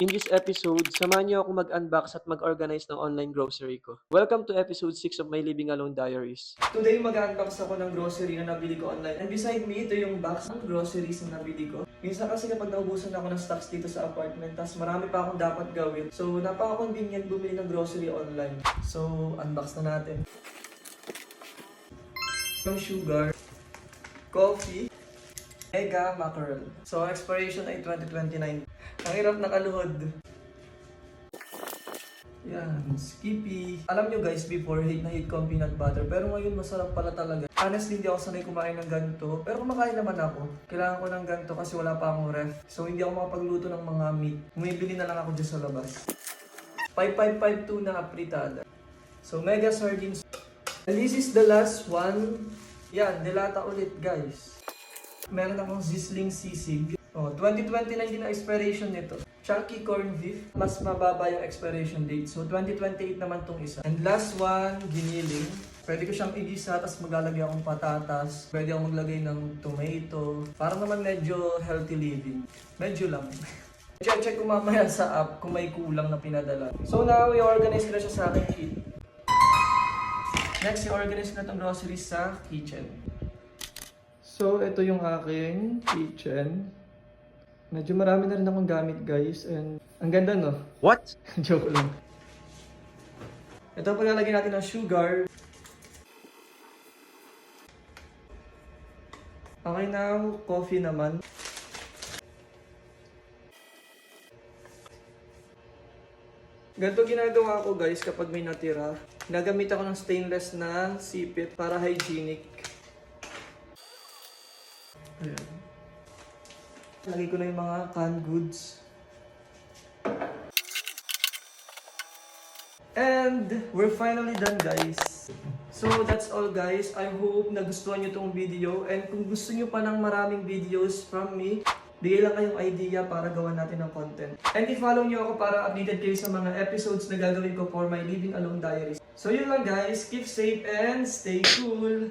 In this episode, samahan niyo ako mag-unbox at mag-organize ng online grocery ko. Welcome to episode 6 of my Living Alone Diaries. Today, mag-unbox ako ng grocery na nabili ko online. And beside me, ito yung box ng groceries na nabili ko. Minsan kasi kapag naubusan ako ng stocks dito sa apartment, tas marami pa akong dapat gawin. So, napaka-convenient bumili ng grocery online. So, unbox na natin. Yung sugar, coffee, mega mackerel. So, expiration ay 2029. Ang hirap nakaluhod. Yan, Skippy. Alam nyo guys, before hate na hate ko ang peanut butter. Pero ngayon masarap pala talaga. Honestly, hindi ako sanay kumain ng ganito. Pero kumakain naman ako. Kailangan ko ng ganito kasi wala pa akong ref. So hindi ako makapagluto ng mga meat. Bumibili na lang ako dyan sa labas. 5552 na apritada. So mega sardines. And this is the last one. Yan, delata ulit guys. Meron akong sizzling sisig. 2029 din ang expiration nito. Chunky corned beef, mas mababa yung expiration date. So 2028 naman tong isa. And last one, giniling. Pwede ko siyang igisa, tapos maglalagay akong patatas. Pwede akong maglagay ng tomato. Para naman medyo healthy living. Medyo lang. Check ko mamaya sa app kung may kulang na pinadala. So now, i-organize ko na siya sa aking kit. Next, i-organize ko na itong groceries sa kitchen. So, ito yung aking kitchen. Medyo marami na rin akong gamit guys, and ang ganda no? What? Joke lang. Ito paglalagyan natin ng sugar. Okay na, coffee naman. Ganito ginagawa ko guys kapag may natira. Nagamit ako ng stainless na sipit para hygienic. Ayan. Lagay ko na yung mga canned goods. And we're finally done guys. So that's all guys. I hope nagustuhan nyo tong video. And kung gusto nyo pa ng maraming videos from me, bigay lang kayong idea para gawan natin ng content. And i-follow nyo ako para updated kayo sa mga episodes na gagawin ko for my Living Alone Diaries. So yun lang guys. Keep safe and stay cool!